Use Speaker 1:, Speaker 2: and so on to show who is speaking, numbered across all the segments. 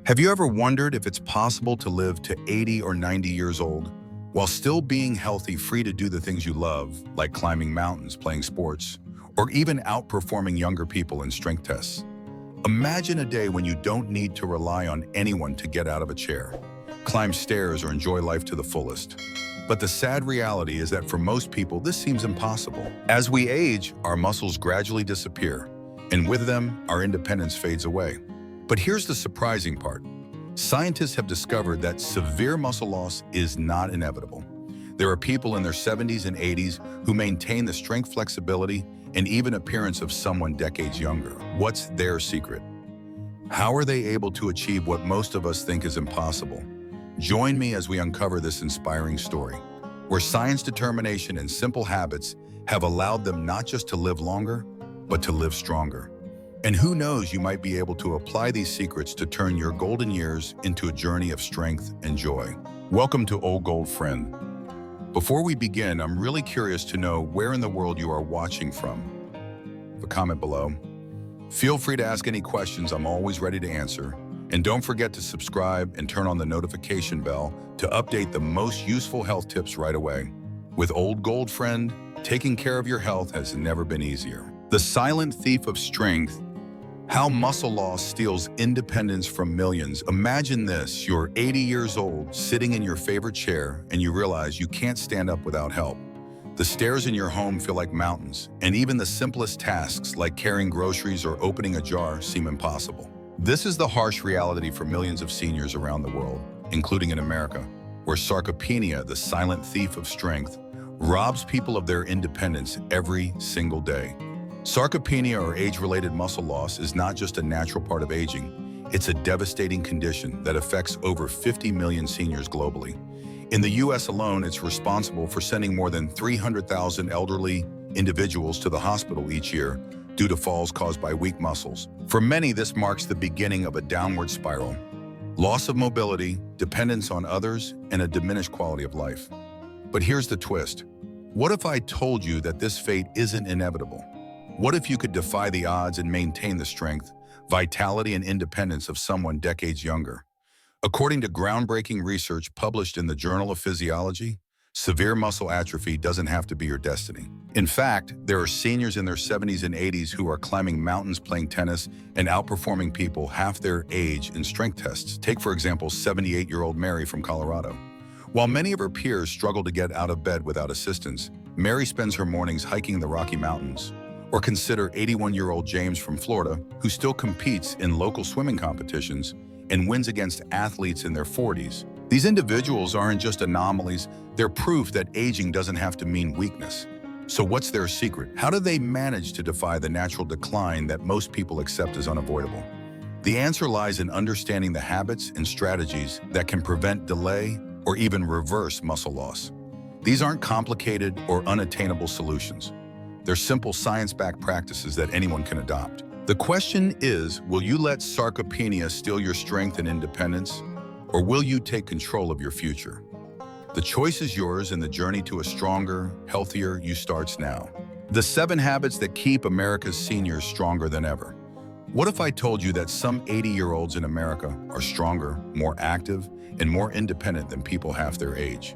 Speaker 1: Have you ever wondered if it's possible to live to 80 or 90 years old while still being healthy, free to do the things you love, like climbing mountains, playing sports, or even outperforming younger people in strength tests? Imagine a day when you don't need to rely on anyone to get out of a chair, climb stairs, or enjoy life to the fullest. But the sad reality is that for most people, this seems impossible. As we age, our muscles gradually disappear, and with them, our independence fades away. But here's the surprising part. Scientists have discovered that severe muscle loss is not inevitable. There are people in their 70s and 80s who maintain the strength, flexibility, and even appearance of someone decades younger. What's their secret? How are they able to achieve what most of us think is impossible? Join me as we uncover this inspiring story, where science, determination, and simple habits have allowed them not just to live longer, but to live stronger. And who knows, you might be able to apply these secrets to turn your golden years into a journey of strength and joy. Welcome to Old Gold Friend. Before we begin, I'm really curious to know where in the world you are watching from. Leave a comment below. Feel free to ask any questions, I'm always ready to answer. And don't forget to subscribe and turn on the notification bell to update the most useful health tips right away. With Old Gold Friend, taking care of your health has never been easier. The silent thief of strength. How muscle loss steals independence from millions. Imagine this, you're 80 years old, sitting in your favorite chair, and you realize you can't stand up without help. The stairs in your home feel like mountains, and even the simplest tasks like carrying groceries or opening a jar seem impossible. This is the harsh reality for millions of seniors around the world, including in America, where sarcopenia, the silent thief of strength, robs people of their independence every single day. Sarcopenia, or age-related muscle loss, is not just a natural part of aging. It's a devastating condition that affects over 50 million seniors globally. In the US alone, it's responsible for sending more than 300,000 elderly individuals to the hospital each year due to falls caused by weak muscles. For many, this marks the beginning of a downward spiral. Loss of mobility, dependence on others, and a diminished quality of life. But here's the twist. What if I told you that this fate isn't inevitable? What if you could defy the odds and maintain the strength, vitality, and independence of someone decades younger? According to groundbreaking research published in the Journal of Physiology, severe muscle atrophy doesn't have to be your destiny. In fact, there are seniors in their 70s and 80s who are climbing mountains, playing tennis, and outperforming people half their age in strength tests. Take, for example, 78-year-old Mary from Colorado. While many of her peers struggle to get out of bed without assistance, Mary spends her mornings hiking the Rocky Mountains. Or consider 81-year-old James from Florida, who still competes in local swimming competitions and wins against athletes in their 40s. These individuals aren't just anomalies, they're proof that aging doesn't have to mean weakness. So what's their secret? How do they manage to defy the natural decline that most people accept as unavoidable? The answer lies in understanding the habits and strategies that can prevent, delay, or even reverse muscle loss. These aren't complicated or unattainable solutions. They're simple science-backed practices that anyone can adopt. The question is, will you let sarcopenia steal your strength and independence, or will you take control of your future? The choice is yours, and the journey to a stronger, healthier you starts now. The 7 habits that keep America's seniors stronger than ever. What if I told you that some 80-year-olds in America are stronger, more active, and more independent than people half their age?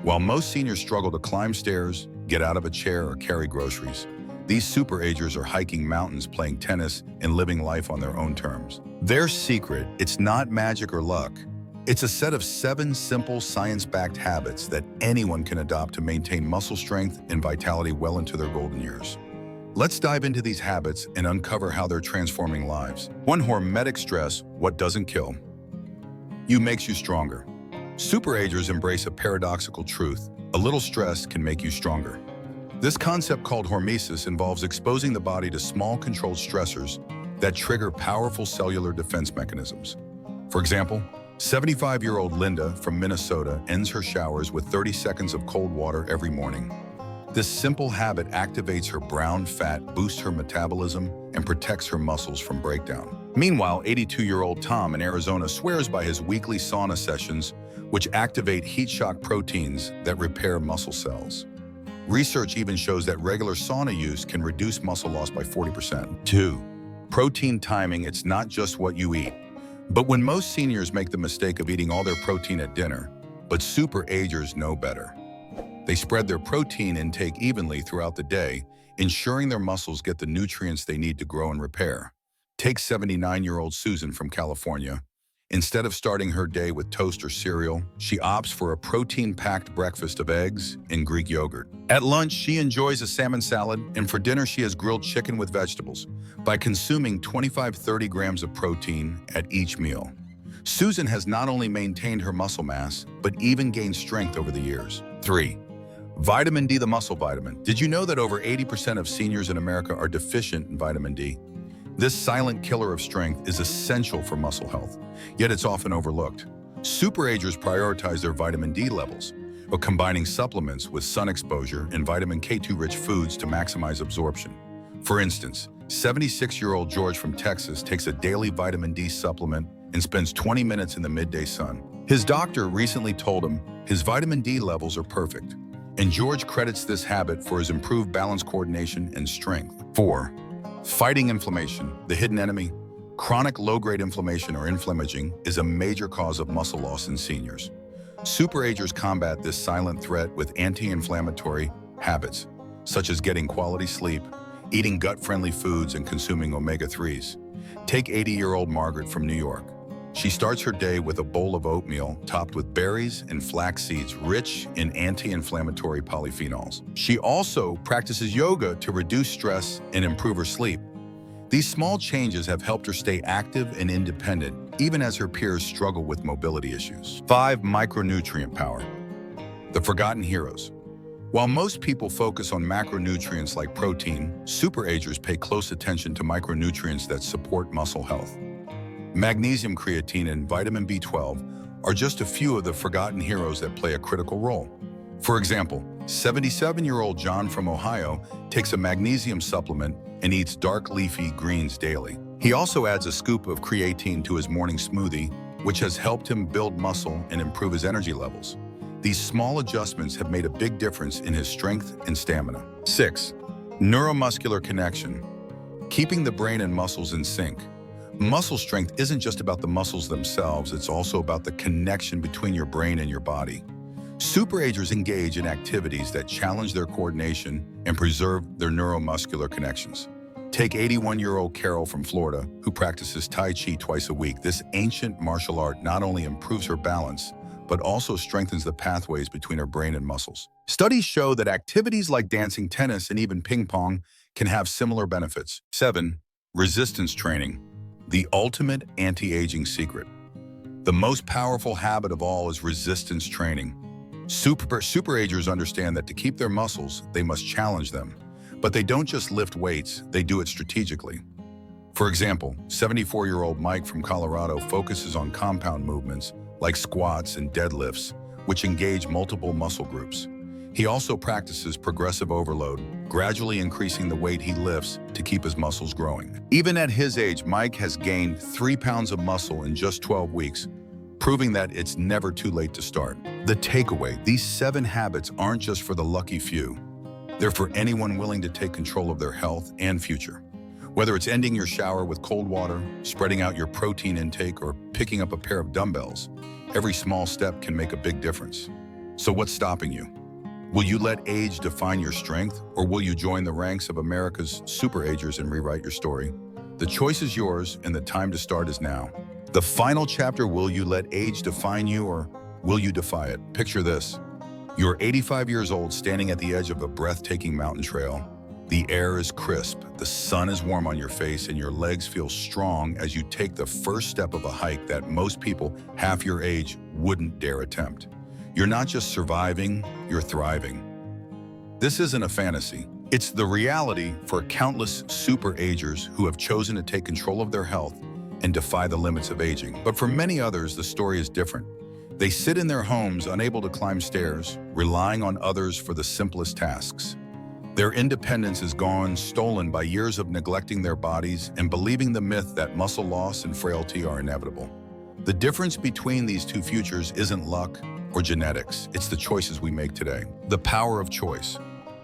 Speaker 1: While most seniors struggle to climb stairs, get out of a chair, or carry groceries, these super-agers are hiking mountains, playing tennis, and living life on their own terms. Their secret, it's not magic or luck. It's a set of 7 simple science-backed habits that anyone can adopt to maintain muscle strength and vitality well into their golden years. Let's dive into these habits and uncover how they're transforming lives. 1. Hormetic stress, what doesn't kill you makes you stronger. Superagers embrace a paradoxical truth. A little stress can make you stronger. This concept, called hormesis, involves exposing the body to small controlled stressors that trigger powerful cellular defense mechanisms. For example, 75-year-old Linda from Minnesota ends her showers with 30 seconds of cold water every morning. This simple habit activates her brown fat, boosts her metabolism, and protects her muscles from breakdown. Meanwhile, 82-year-old Tom in Arizona swears by his weekly sauna sessions, which activate heat shock proteins that repair muscle cells. Research even shows that regular sauna use can reduce muscle loss by 40%. 2. Protein timing, it's not just what you eat. But when most seniors make the mistake of eating all their protein at dinner, but super agers know better. They spread their protein intake evenly throughout the day, ensuring their muscles get the nutrients they need to grow and repair. Take 79-year-old Susan from California. Instead of starting her day with toast or cereal, she opts for a protein-packed breakfast of eggs and Greek yogurt. At lunch, she enjoys a salmon salad, and for dinner, she has grilled chicken with vegetables. By consuming 25-30 grams of protein at each meal, Susan has not only maintained her muscle mass, but even gained strength over the years. 3. Vitamin D, the muscle vitamin. Did you know that over 80% of seniors in America are deficient in vitamin D? This silent killer of strength is essential for muscle health, yet it's often overlooked. Superagers prioritize their vitamin D levels, but combining supplements with sun exposure and vitamin K2-rich foods to maximize absorption. For instance, 76-year-old George from Texas takes a daily vitamin D supplement and spends 20 minutes in the midday sun. His doctor recently told him his vitamin D levels are perfect, and George credits this habit for his improved balance coordination and strength. 4. Fighting inflammation, the hidden enemy. Chronic low-grade inflammation or inflammaging is a major cause of muscle loss in seniors. Superagers combat this silent threat with anti-inflammatory habits, such as getting quality sleep, eating gut-friendly foods, and consuming omega-3s. Take 80-year-old Margaret from New York. She starts her day with a bowl of oatmeal topped with berries and flax seeds rich in anti-inflammatory polyphenols. She also practices yoga to reduce stress and improve her sleep. These small changes have helped her stay active and independent, even as her peers struggle with mobility issues. 5. Micronutrient power. The forgotten heroes. While most people focus on macronutrients like protein, superagers pay close attention to micronutrients that support muscle health. Magnesium, creatine, and vitamin B12 are just a few of the forgotten heroes that play a critical role. For example, 77-year-old John from Ohio takes a magnesium supplement and eats dark leafy greens daily. He also adds a scoop of creatine to his morning smoothie, which has helped him build muscle and improve his energy levels. These small adjustments have made a big difference in his strength and stamina. 6. Neuromuscular connection. Keeping the brain and muscles in sync. Muscle strength isn't just about the muscles themselves, it's also about the connection between your brain and your body. Superagers engage in activities that challenge their coordination and preserve their neuromuscular connections. Take 81-year-old Carol from Florida, who practices Tai Chi twice a week. This ancient martial art not only improves her balance, but also strengthens the pathways between her brain and muscles. Studies show that activities like dancing, tennis, and even ping pong can have similar benefits. 7. Resistance training. The ultimate anti-aging secret. The most powerful habit of all is resistance training. Superagers understand that to keep their muscles, they must challenge them. But they don't just lift weights, they do it strategically. For example, 74-year-old Mike from Colorado focuses on compound movements like squats and deadlifts, which engage multiple muscle groups. He also practices progressive overload, gradually increasing the weight he lifts to keep his muscles growing. Even at his age, Mike has gained 3 pounds of muscle in just 12 weeks, proving that it's never too late to start. The takeaway: these 7 habits aren't just for the lucky few. They're for anyone willing to take control of their health and future. Whether it's ending your shower with cold water, spreading out your protein intake, or picking up a pair of dumbbells, every small step can make a big difference. So what's stopping you? Will you let age define your strength, or will you join the ranks of America's superagers and rewrite your story? The choice is yours, and the time to start is now. The final chapter: will you let age define you, or will you defy it? Picture this. You're 85 years old, standing at the edge of a breathtaking mountain trail. The air is crisp, the sun is warm on your face, and your legs feel strong as you take the first step of a hike that most people half your age wouldn't dare attempt. You're not just surviving, you're thriving. This isn't a fantasy. It's the reality for countless superagers who have chosen to take control of their health and defy the limits of aging. But for many others, the story is different. They sit in their homes, unable to climb stairs, relying on others for the simplest tasks. Their independence is gone, stolen by years of neglecting their bodies and believing the myth that muscle loss and frailty are inevitable. The difference between these two futures isn't luck or genetics, it's the choices we make today. The power of choice.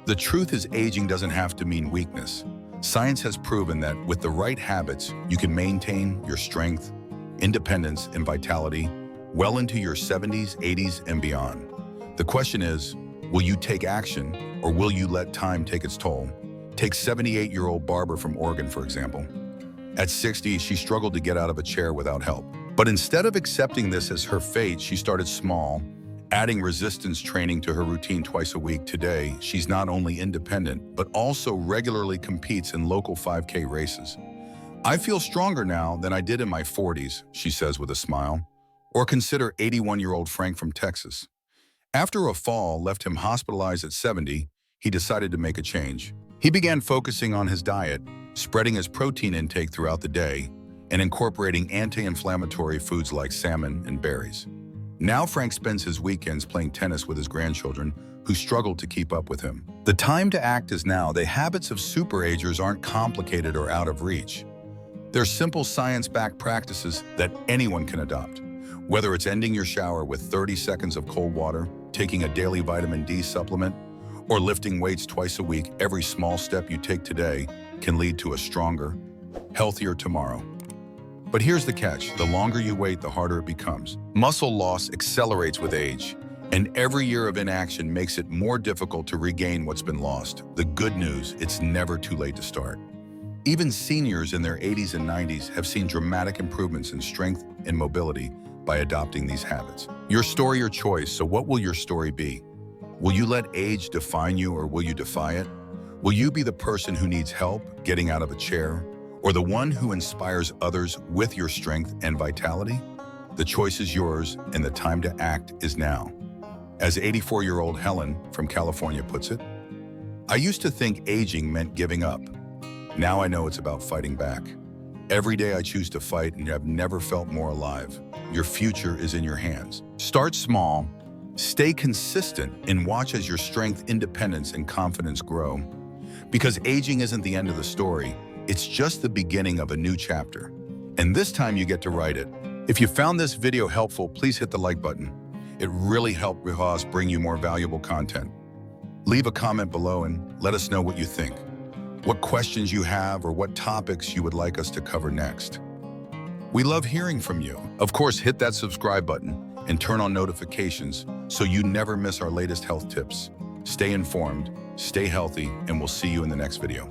Speaker 1: The truth is, aging doesn't have to mean weakness. Science has proven that with the right habits, you can maintain your strength, independence, and vitality well into your 70s, 80s, and beyond. The question is, will you take action or will you let time take its toll? Take 78-year-old Barbara from Oregon, for example. At 60, she struggled to get out of a chair without help. But instead of accepting this as her fate, she started small, adding resistance training to her routine twice a week. Today, she's not only independent, but also regularly competes in local 5K races. I feel stronger now than I did in my 40s, she says with a smile. Or consider 81-year-old Frank from Texas. After a fall left him hospitalized at 70, he decided to make a change. He began focusing on his diet, spreading his protein intake throughout the day, and incorporating anti-inflammatory foods like salmon and berries. Now Frank spends his weekends playing tennis with his grandchildren, who struggle to keep up with him. The time to act is now. The habits of superagers aren't complicated or out of reach. They're simple science-backed practices that anyone can adopt. Whether it's ending your shower with 30 seconds of cold water, taking a daily vitamin D supplement, or lifting weights twice a week, every small step you take today can lead to a stronger, healthier tomorrow. But here's the catch. The longer you wait, the harder it becomes. Muscle loss accelerates with age, and every year of inaction makes it more difficult to regain what's been lost. The good news, it's never too late to start. Even seniors in their 80s and 90s have seen dramatic improvements in strength and mobility by adopting these habits. Your story, your choice. So what will your story be? Will you let age define you, or will you defy it? Will you be the person who needs help getting out of a chair, or the one who inspires others with your strength and vitality? The choice is yours, and the time to act is now. As 84-year-old Helen from California puts it, I used to think aging meant giving up. Now I know it's about fighting back. Every day I choose to fight and have never felt more alive. Your future is in your hands. Start small, stay consistent, and watch as your strength, independence, and confidence grow. Because aging isn't the end of the story, it's just the beginning of a new chapter. And this time you get to write it. If you found this video helpful, please hit the like button. It really helped us bring you more valuable content. Leave a comment below and let us know what you think, what questions you have, or what topics you would like us to cover next. We love hearing from you. Of course, hit that subscribe button and turn on notifications so you never miss our latest health tips. Stay informed, stay healthy, and we'll see you in the next video.